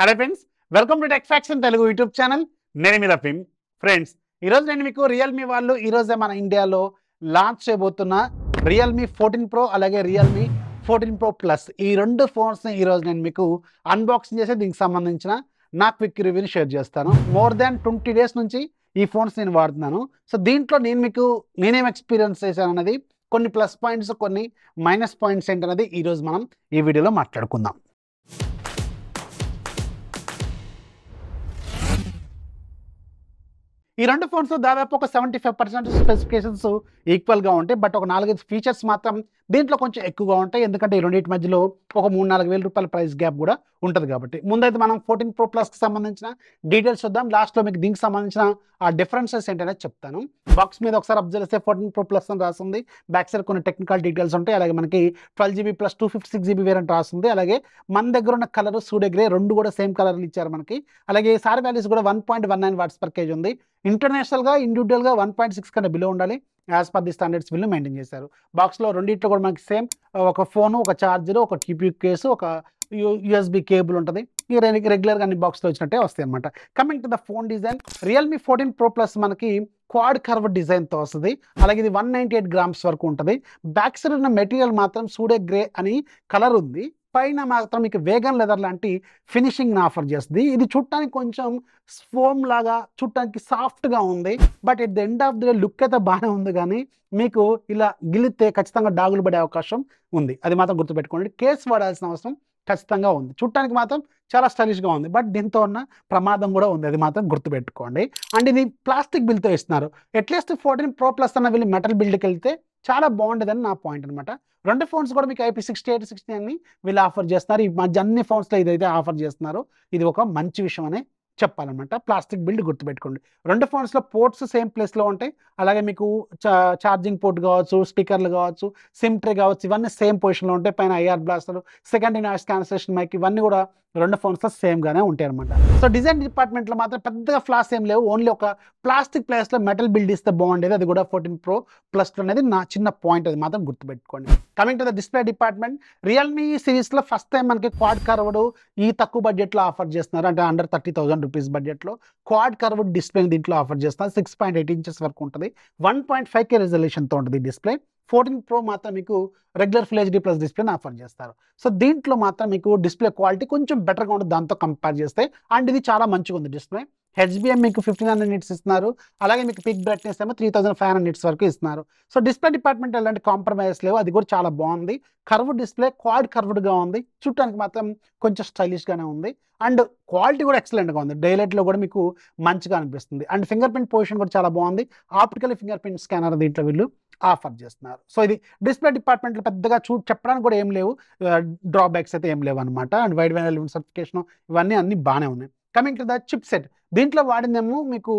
Hello friends, welcome to tech fax Telugu YouTube channel. నేను మీ Rafeem. Friends, ఈరోజు నేను మీకు రియల్మీ వాళ్ళు ఈరోజే మన ఇండియాలో లాంచ్ చేయబోతున్న రియల్మీ 14 ప్రో అలాగే రియల్మీ 14 ప్రో ప్లస్ ఈ రెండు ఫోన్స్ని ఈరోజు నేను మీకు అన్బాక్సింగ్ చేసి దీనికి సంబంధించిన నా క్విక్ రివ్యూని షేర్ చేస్తాను. మోర్ దాన్ 20 డేస్ నుంచి ఈ ఫోన్స్ నేను వాడుతున్నాను. సో దీంట్లో నేనేం ఎక్స్పీరియన్స్ చేశాను అనేది, కొన్ని ప్లస్ పాయింట్స్, కొన్ని మైనస్ పాయింట్స్ ఏంటనేది ఈరోజు మనం ఈ వీడియోలో మాట్లాడుకుందాం. ఈ రెండు ఫోన్స్ దాదాపు ఒక 75% స్పెసిఫికేషన్స్ ఈక్వల్గా ఉంటాయి. బట్ ఒక 4-5 ఫీచర్స్ మాత్రం దీంట్లో కొంచెం ఎక్కువగా ఉంటాయి. ఎందుకంటే ఈ రెండింటి మధ్యలో ఒక 3-4 వేల రూపాయల ప్రైస్ గ్యాప్ కూడా ఉంటుంది కాబట్టి. ముందైతే మనం 14 ప్రో ప్లస్కి సంబంధించిన డీటెయిల్స్ చూద్దాం. లాస్ట్లో మీకు దీనికి సంబంధించిన ఆ డిఫరెన్సెస్ ఏంటనేది చెప్తాను. బాక్స్ మీద ఒకసారి అబ్జర్వ్ చేస్తే 14 ప్రో ప్లస్ అని రాస్తుంది. బ్యాక్ సైడ్ కొన్ని టెక్నికల్ డీటెయిల్స్ ఉంటాయి. అలాగే మనకి 12GB ప్లస్ 256GB వేరియంట్ రాస్తుంది. అలాగే మన దగ్గర ఉన్న కలర్ సూడే గ్రే రెండు కూడా సేమ్ కలర్లు ఇచ్చారు మనకి. అలాగే సార్ వాల్యూస్ కూడా 1.19 వాట్స్ పర్ కేజీ ఉంది. ఇంటర్నేషనల్గా ఇండివిజువల్గా 1.6 కన్నా బిలో ఉండాలి. యాజ్ పర్ ది స్టాండర్డ్స్ వీళ్ళు మెయింటైన్ చేశారు. బాక్స్లో రెండింటిలో కూడా మనకి సేమ్ ఒక ఫోను, ఒక ఛార్జరు, ఒక టీపీ కేసు, ఒక యూఎస్బి కేబుల్ ఉంటుంది. ఈ రెగ్యులర్గా అన్ని బాక్స్లో వచ్చినట్టే వస్తాయి అనమాట. Coming to the phone design, Realme 14 pro plus మనకి క్వాడ్ కర్వ్ డిజైన్తో వస్తుంది. అలాగే ఇది 198 గ్రామ్స్ వరకు ఉంటుంది. బ్యాక్ సైడ్ ఉన్న మెటీరియల్ మాత్రం సూడే గ్రే అని కలర్ ఉంది. పైన మాత్రం మీకు వేగన్ లెదర్ లాంటి ఫినిషింగ్ని ఆఫర్ చేస్తుంది. ఇది చూడటానికి కొంచెం ఫోమ్ లాగా, చూడటానికి సాఫ్ట్గా ఉంది. But at the end of the day look అయితే బాగానే ఉంది, కానీ మీకు ఇలా గిలితే ఖచ్చితంగా డాగులు పడే అవకాశం ఉంది. అది మాత్రం గుర్తుపెట్టుకోండి. కేస్ వాడాల్సిన అవసరం ఖచ్చితంగా ఉంది. చూడటానికి మాత్రం చాలా స్టైలిష్గా ఉంది, బట్ దీంతో ఉన్న ప్రమాదం కూడా ఉంది. అది మాత్రం గుర్తుపెట్టుకోండి. అండ్ ఇది ప్లాస్టిక్ బిల్తో ఇస్తున్నారు. అట్లీస్ట్ 14 ప్రో ప్లస్ అన్న వీళ్ళు మెటల్ బిల్డ్కి వెళ్తే చాలా బాగుండేదని నా పాయింట్ అనమాట. రెండు ఫోన్స్ కూడా మీకు IP68, 60 అని వీళ్ళు ఆఫర్ చేస్తున్నారు. ఈ మధ్య అన్ని ఫోన్స్లో ఇదైతే ఆఫర్ చేస్తున్నారు. ఇది ఒక మంచి విషయం అనే చెప్పాలన్నమాట. ప్లాస్టిక్ బిల్డ్ గుర్తుపెట్టుకోండి. రెండు ఫోన్స్లో పోర్ట్స్ సేమ్ ప్లేస్లో ఉంటాయి. అలాగే మీకు ఛార్జింగ్ పోర్ట్ కావచ్చు, స్పీకర్లు కావచ్చు, సిమ్ ట్రే కావచ్చు, ఇవన్నీ సేమ్ పొజిషన్లో ఉంటాయి. పైన IR blaster, secondary noise cancellation mic, ఇవన్నీ కూడా రెండు ఫోన్స్లో సేమ్గానే ఉంటాయి అనమాట. సో డిజైన్ డిపార్ట్మెంట్లో మాత్రం పెద్దగా ఫ్లాస్ ఏం లేవు. ఓన్లీ ఒక ప్లాస్టిక్ ప్లేస్లో మెటల్ బిల్డ్ ఇస్తే బాగుండేది. అది కూడా 14 ప్రో ప్లస్లో అనేది నా చిన్న పాయింట్. అది మాత్రం గుర్తుపెట్టుకోండి. Coming to the display department, Realme సిరీస్లో ఫస్ట్ టైం మనకి క్వాడ్ కర్వ్డ్ ఈ తక్కువ బడ్జెట్లో ఆఫర్ చేస్తున్నారు. అంటే అండర్ 30,000 రూపీస్ బడ్జెట్లో క్వాడ్ కర్వ్డ్ డిస్ప్లేని దీంట్లో ఆఫర్ చేస్తున్నారు. 6.8 ఇంచెస్ వరకు ఉంటుంది. 1.5K రెజల్యూషన్తో ఉంటుంది డిస్ప్లే. 14 ప్రో మాత్రం మీకు రెగ్యులర్ ఫుల్ HD ప్లస్ డిస్ప్లేని ఆఫర్ చేస్తారు. సో దీంట్లో మాత్రం మీకు డిస్ప్లే క్వాలిటీ కొంచెం బెటర్గా ఉంటుంది దాంతో కంపేర్ చేస్తే. అండ్ ఇది చాలా మంచిగా ఉంది డిస్ప్లే. HBM మీకు 1500 నిట్స్ ఇస్తున్నారు. అలాగే మీకు పిక్ బ్రైట్నెస్ ఏమో 3500 నిట్స్ వరకు ఇస్తున్నారు. సో డిస్ప్లే డిపార్ట్మెంట్ ఎలాంటి కాంప్రమైజ్ లేవు. అది కూడా చాలా బాగుంది. కర్వ్ డిస్ప్లే, క్వాడ్ కర్వ్డ్గా ఉంది. చూడటానికి మాత్రం కొంచెం స్టైలిష్గానే ఉంది. అండ్ క్వాలిటీ కూడా ఎక్సలెంట్గా ఉంది. డైలైట్లో కూడా మీకు మంచిగా అనిపిస్తుంది. అండ్ ఫింగర్ ప్రింట్ పొజిషన్ కూడా చాలా బాగుంది. ఆప్టికల్ ఫింగర్ ప్రింట్ స్కానర్ దీంట్లో వీళ్ళు ఆఫర్ చేస్తున్నారు. సో ఇది డిస్ప్లే డిపార్ట్మెంట్లో పెద్దగా చెప్పడానికి కూడా ఏం లేవు, డ్రాబ్యాక్స్ అయితే ఏం లేవు అనమాట. అండ్ వైడ్ బ్యాండ్ సర్టిఫికేషన్ ఇవన్నీ అన్ని బాగానే ఉన్నాయి. Coming to the chip set, దీంట్లో వాడిందేమో మీకు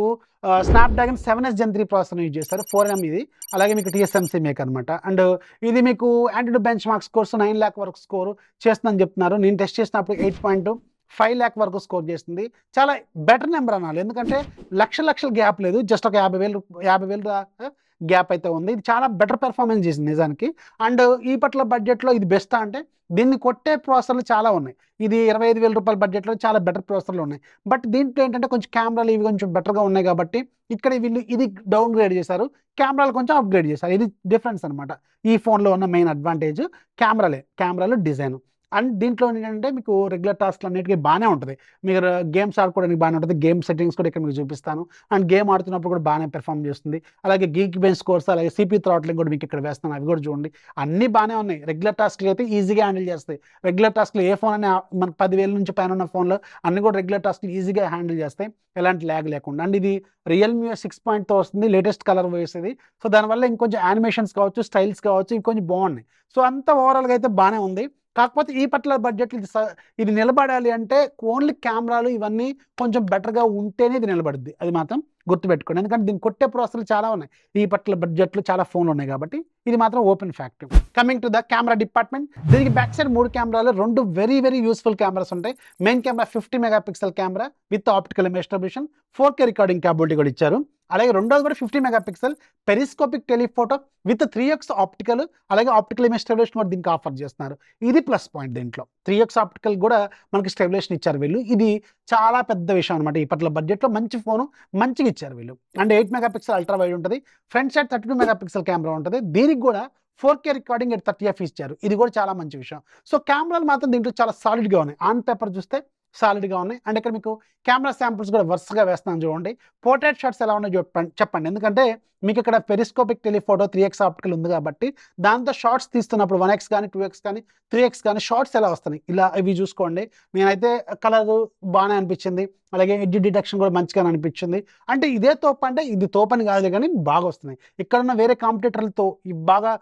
Snapdragon 7S Gen 3 processor use చేస్తారు. 4nm ఇది. అలాగే మీకు TSMC మేక్ అనమాట. అండ్ ఇది మీకు యాంటీడో బెంచ్ మార్క్ స్కోర్స్ 9 lakh వరకు స్కోర్ చేస్తుందని చెప్తున్నారు. నేను టెస్ట్ చేసినప్పుడు 8.5 lakh వరకు స్కోర్ చేస్తుంది. చాలా బెటర్ నెంబర్ అనాలి. ఎందుకంటే లక్షల గ్యాప్ లేదు, జస్ట్ ఒక 50,000 గ్యాప్ అయితే ఉంది. ఇది చాలా బెటర్ పెర్ఫార్మెన్స్ చేసింది నిజానికి. అండ్ ఈ పట్ల బడ్జెట్లో ఇది బెస్ట్ అంటే దీన్ని కొట్టే ప్రాసెసర్లు చాలా ఉన్నాయి. ఇది 25,000 రూపాయల బడ్జెట్లో చాలా బెటర్ ప్రాసెసర్లు ఉన్నాయి. బట్ దీంట్లో ఏంటంటే కొంచెం కెమెరాలు ఇవి కొంచెం బెటర్గా ఉన్నాయి కాబట్టి ఇక్కడ వీళ్ళు ఇది డౌన్ గ్రేడ్ చేశారు, కెమెరాలు కొంచెం అప్గ్రేడ్ చేశారు. ఇది డిఫరెన్స్ అనమాట. ఈ ఫోన్లో ఉన్న మెయిన్ అడ్వాంటేజ్ కెమెరాలు డిజైన్. అండ్ దీంట్లో ఏంటంటే మీకు రెగ్యులర్ టాస్క్లు అన్నిటికీ బాగానే ఉంటుంది. మీరు గేమ్స్ ఆడుకోవడానికి బాగానే ఉంటుంది. గేమ్ సెట్టింగ్స్ కూడా ఇక్కడ మీకు చూపిస్తాను. అండ్ గేమ్ ఆడుతున్నప్పుడు కూడా బాగానే పెర్ఫామ్ చేస్తుంది. అలాగే గీక్ బెంచ్ స్కోర్స్, అలాగే CPU థ్రాట్లింగ్ కూడా మీకు ఇక్కడ వేస్తాను. అవి కూడా చూడండి, అన్నీ బాగానే ఉన్నాయి. రెగ్యులర్ టాస్క్లు అయితే ఈజీగా హ్యాండిల్ చేస్తాయి. రెగ్యులర్ టాస్క్లు ఏ ఫోన్ అయినా మనకు 10,000 నుంచి పైన ఉన్న ఫోన్లో అన్ని కూడా రెగ్యులర్ టాస్క్లు ఈజీగా హ్యాండిల్ చేస్తాయి, ఎలాంటి ల్యాగ్ లేకుండా. అండ్ ఇది రియల్మీ 6.తో వస్తుంది, లేటెస్ట్ కలర్ వేసేది. సో దానివల్ల ఇంకొంచెం యానిమేషన్స్ కావచ్చు, స్టైల్స్ కావచ్చు, ఇవి కొంచెం బాగున్నాయి. సో అంతా ఓవరాల్గా అయితే బాగానే ఉంది. కాకపోతే ఈ పర్టికులర్ బడ్జెట్లో ఇది నిలబడాలి అంటే ఓన్లీ కెమెరాలు ఇవన్నీ కొంచెం బెటర్గా ఉంటేనే ఇది నిలబడుద్ది. అది మాత్రం గుర్తుపెట్టుకోండి. ఎందుకంటే దీన్ని కొట్టే ప్రాసెస్లు చాలా ఉన్నాయి. ఈ పర్టికులర్ బడ్జెట్లో చాలా ఫోన్లు ఉన్నాయి కాబట్టి ఇది మాత్రం open fact. Coming to the camera department, దీనికి బ్యాక్ సైడ్ 3 కెమెరాలు, 2 వెరీ యూస్ఫుల్ కెమెరాస్ ఉంటాయి. Main camera 50 megapixel camera with optical image stabilisation, 4K recording capability కూడా ఇచ్చారు. అలాగే రెండోది కూడా 50 మెగాపిక్సెల్ periscopic telephoto with 3x optical, అలాగే ఆప్టికల్ ఇమేజ్ స్టెబిలైజేషన్ కూడా దీనికి ఆఫర్ చేస్తున్నారు. ఇది ప్లస్ పాయింట్ దీంట్లో. 3x ఆప్టికల్ కూడా మనకి స్టెబిలైజేషన్ ఇచ్చారు వీళ్ళు. ఇది చాలా పెద్ద విషయం అనమాట. ఇప్పట్లో బడ్జెట్లో మంచి ఫోను మంచిగా ఇచ్చారు వీళ్ళు. అండ్ 8 మెగాపిక్సెల్ అల్ట్రా వైడ్ ఉంటుంది, ఫ్రంట్ సైడ్ 32 మెగాపిక్సెల్ కెమెరా ఉంటుంది. దీనికి కూడా 4K రికార్డింగ్ ఎట్ 30 ఇచ్చారు. ఇది కూడా చాలా మంచి విషయం. సో కెమెరాలు మాత్రం దీంట్లో చాలా సాలిడ్గా ఉన్నాయి. ఆన్ పేపర్ చూస్తే సాలిడ్గా ఉన్నాయి. అండ్ ఇక్కడ మీకు కెమెరా శాంపుల్స్ కూడా వరుసగా వేస్తున్నాను చూడండి. పోర్ట్రేట్ షాట్స్ ఎలా ఉన్నాయో చెప్పండి. ఎందుకంటే మీకు ఇక్కడ పెరిస్కోపిక్ టెలిఫోటో 3x ఆప్టికల్ ఉంది కాబట్టి దాంతో షార్ట్స్ తీస్తున్నప్పుడు 1x కానీ 2x కానీ 3x కానీ షార్ట్స్ ఎలా వస్తున్నాయి ఇలా ఇవి చూసుకోండి. నేనైతే కలర్ బాగానే అనిపించింది, అలాగే ఎడ్జ్ డిటెక్షన్ కూడా మంచిగానే అనిపించింది. అంటే ఇదే తోపు అంటే ఇది తోపని కాదు కానీ బాగా వస్తున్నాయి. ఇక్కడున్న వేరే కాంపిటేటర్లతో బాగా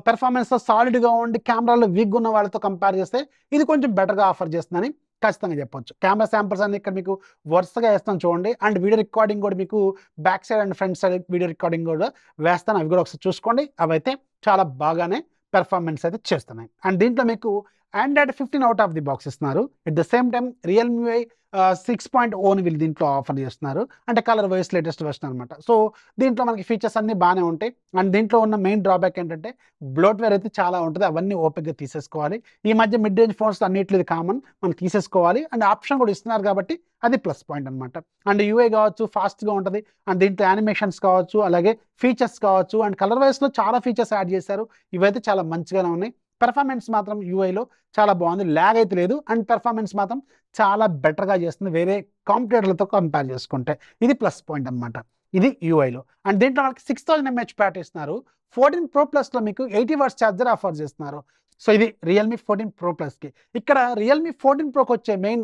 పెర్ఫార్మెన్స్తో సాలిడ్గా ఉండి కెమెరాలో వీక్గా ఉన్న వాళ్ళతో కంపేర్ చేస్తే ఇది కొంచెం బెటర్గా ఆఫర్ చేస్తుందని ఖచ్చితంగా చెప్పొచ్చు. కెమెరా శాంపుల్స్ అన్ని ఇక్కడ మీకు వరుసగా వేస్తాను చూడండి. అండ్ వీడియో రికార్డింగ్ కూడా మీకు back side and front side video recording కూడా వేస్తాను. అవి కూడా ఒకసారి చూసుకోండి. అవైతే చాలా బాగానే పెర్ఫార్మెన్స్ అయితే చేస్తున్నాయి. అండ్ దీంట్లో మీకు Android 15 out of the box ఇస్తున్నారు. At the same time Realme 6.0 వీళ్ళు దీంట్లో ఆఫర్ చేస్తున్నారు. అంటే కలర్ వైస్ లేటెస్ట్ వెర్షన్ అనమాట. సో దీంట్లో మనకి ఫీచర్స్ అన్నీ బాగానే ఉంటాయి. అండ్ దీంట్లో ఉన్న మెయిన్ డ్రాబ్యాక్ ఏంటంటే బ్లోట్వేర్ అయితే చాలా ఉంటుంది. అవన్నీ ఓపిక్గా తీసేసుకోవాలి. ఈ మధ్య మిడ్ రేంజ్ ఫోన్స్ అన్నిట్లో కామన్, మనం తీసేసుకోవాలి. అండ్ ఆప్షన్ కూడా ఇస్తున్నారు కాబట్టి అది ప్లస్ పాయింట్ అనమాట. అండ్ యూఐ కావచ్చు ఫాస్ట్గా ఉంటుంది. అండ్ దీంట్లో యానిమేషన్స్ కావచ్చు, అలాగే ఫీచర్స్ కావచ్చు, అండ్ కలర్ వైస్లో చాలా ఫీచర్స్ యాడ్ చేశారు. ఇవైతే చాలా మంచిగానే ఉన్నాయి. పెర్ఫార్మెన్స్ మాత్రం యూఐలో చాలా బాగుంది, ల్యాగ్ అయితే లేదు. అండ్ పెర్ఫార్మెన్స్ మాత్రం చాలా బెటర్గా చేస్తుంది వేరే కాంపిటేటర్లతో కంపేర్ చేసుకుంటే. ఇది ప్లస్ పాయింట్ అనమాట. ఇది యూఐలో. అండ్ దీంట్లో మనకి 6000 mAh బ్యాటరీ ఇస్తున్నారు. 14 Pro Plusలో మీకు 80 వాట్స్ ఛార్జర్ ఆఫర్ చేస్తున్నారు. సో ఇది రియల్మీ 14 Pro Plusకి. ఇక్కడ రియల్మీ 14 Proకి వచ్చే మెయిన్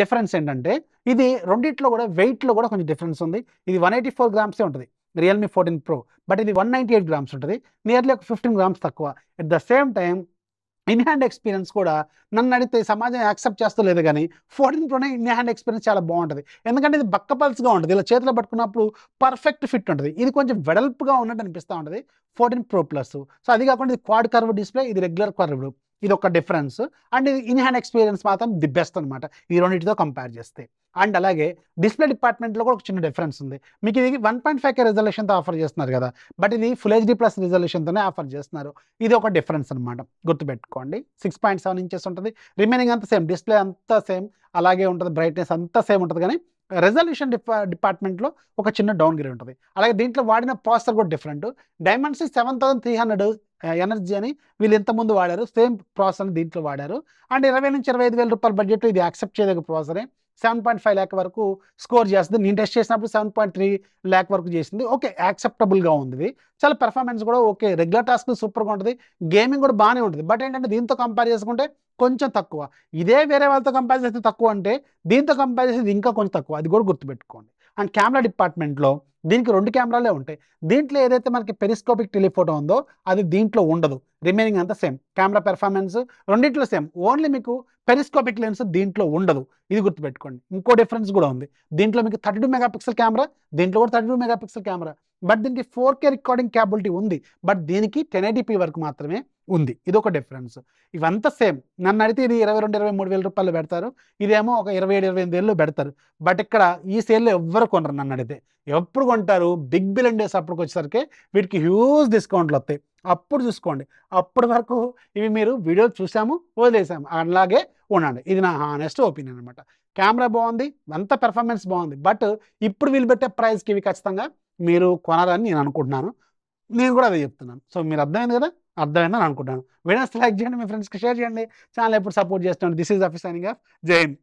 డిఫరెన్స్ ఏంటంటే ఇది రెండిట్లో కూడా వెయిట్లో కూడా కొంచెం డిఫరెన్స్ ఉంది. ఇది 184 గ్రామ్సే ఉంటుంది రియల్మీ 14 Pro, బట్ ఇది 198 గ్రామ్స్ ఉంటుంది. నియర్లీ ఒక 15 గ్రామ్స్ తక్కువ. At the same time in hand experience కూడా నన్ను అడిగితే సమాజం యాక్సెప్ట్ చేస్తూ లేదు కానీ 14 Proనే ఇన్ హ్యాండ్ ఎక్స్పీరియన్స్ చాలా బాగుంటుంది. ఎందుకంటే ఇది బక్కపల్స్గా ఉంటుంది, ఇలా చేతిలో పట్టుకున్నప్పుడు పర్ఫెక్ట్ ఫిట్ ఉంటుంది. ఇది కొంచెం వెడల్పుగా ఉన్నట్టు అనిపిస్తూ ఉంటుంది 14 Pro Plus. సో అది కాకుండా ఇది క్వాడ్ కర్వ్ డిస్ప్లే, ఇది రెగ్యులర్ కర్వ్డ్. ఇది ఒక డిఫరెన్స్. అండ్ ఇది ఇన్ హ్యాండ్ ఎక్స్పీరియన్స్ మాత్రం ది బెస్ట్ అనమాట ఈ రెండింటితో కంపేర్ చేస్తే. అండ్ అలాగే డిస్ప్లే డిపార్ట్మెంట్లో కూడా ఒక చిన్న డిఫరెన్స్ ఉంది. మీకు ఇది 1.5K రిజల్యూషన్తో ఆఫర్ చేస్తున్నారు కదా, బట్ ఇది ఫుల్ హెచ్డీ ప్లస్ రిజల్యూషన్తోనే ఆఫర్ చేస్తున్నారు. ఇది ఒక డిఫరెన్స్ అనమాట, గుర్తుపెట్టుకోండి. 6.7 ఇంచెస్ ఉంటుంది. రిమైనింగ్ అంతా సేమ్, డిస్ప్లే అంతా సేమ్ అలాగే ఉంటుంది, బ్రైట్నెస్ అంతా సేమ్ ఉంటుంది. కానీ రెజల్యూషన్ డిపార్ట్మెంట్లో ఒక చిన్న డౌన్ గ్రేడ్ ఉంటుంది. అలాగే దీంట్లో వాడిన ప్రాసెసర్ కూడా డిఫరెంట్. డైమెన్సిటీ 7300 ఎనర్జీ అని వీళ్ళు ఇంతకుముందు వాడారు, సేమ్ ప్రాసెసర్ దీంట్లో వాడారు. అండ్ 20 నుంచి 25,000 రూపాయల బడ్జెట్ ఇది యాక్సెప్ట్ చేయదగ్గ ప్రాసెసరే. 7.5 lakh వరకు స్కోర్ చేస్తుంది. నేను టెస్ట్ చేసినప్పుడు 7.3 lakh వరకు చేసింది. ఓకే, యాక్సెప్టబుల్గా ఉంది. ఇది చాలా పెర్ఫార్మెన్స్ కూడా ఓకే, రెగ్యులర్ టాస్క్ సూపర్గా ఉంటుంది, గేమింగ్ కూడా బాగానే ఉంటుంది. బట్ ఏంటంటే దీంతో కంపేర్ చేసుకుంటే కొంచెం తక్కువ. ఇదే వేరే వాళ్ళతో కంపేర్ చేస్తే తక్కువ అంటే దీంతో కంపేర్ చేస్తే ఇంకా కొంచెం తక్కువ, అది కూడా గుర్తుపెట్టుకోండి. అండ్ కెమెరా డిపార్ట్మెంట్లో దీనికి 2 కెమెరాలే ఉంటాయి. దీంట్లో ఏదైతే మనకి పెరిస్కోపిక్ టెలిఫోటో ఉందో అది దీంట్లో ఉండదు. రిమైనింగ్ అంతా సేమ్. కెమెరా పెర్ఫార్మెన్స్ రెండింటిలో సేమ్, ఓన్లీ మీకు పెరిస్కోపిక్ లెన్స్ దీంట్లో ఉండదు. ఇది గుర్తుపెట్టుకోండి. ఇంకో డిఫరెన్స్ కూడా ఉంది. దీంట్లో మీకు 32 మెగాపిక్సెల్ కెమెరా, దీంట్లో కూడా 32 మెగాపిక్సెల్ కెమెరా. బట్ దీనికి 4K రికార్డింగ్ క్యాపబిలిటీ ఉంది, బట్ దీనికి 1080p వరకు మాత్రమే ఉంది. ఇదొక డిఫరెన్స్. ఇవంతా సేమ్. నన్ను అడిగితే ఇది 22-23 రూపాయలు పెడతారు, ఇదేమో ఒక 27-28 పెడతారు. బట్ ఇక్కడ ఈ సేల్లో ఎవ్వరు కొనరు. నన్ను అడిగితే ఎప్పుడు కొంటారు? బిగ్ బిలియన్ డేస్ అప్పటికి వచ్చేసరికి వీటికి హ్యూజ్ డిస్కౌంట్లు వస్తాయి. అప్పుడు చూసుకోండి. అప్పటి వరకు ఇవి మీరు వీడియోలు చూసాము వదిలేసాము అలాగే ఉండండి. ఇది నా హానెస్ట్ ఒపీనియన్ అనమాట. కెమెరా బాగుంది, అంత పెర్ఫార్మెన్స్ బాగుంది, బట్ ఇప్పుడు వీళ్ళు పెట్టే ప్రైస్కి ఇవి ఖచ్చితంగా మీరు కొనాలని నేను అనుకుంటున్నాను. నేను కూడా అదే చెప్తున్నాను. సో మీరు అర్థమైంది కదా, అర్థమైందని అనుకుంటున్నాను. వీడియోస్ లైక్ చేయండి, మీ ఫ్రెండ్స్కి షేర్ చేయండి. ఛానల్ ఎప్పుడు సపోర్ట్ చేస్తున్నాను. This is office signing off. జై హింద్.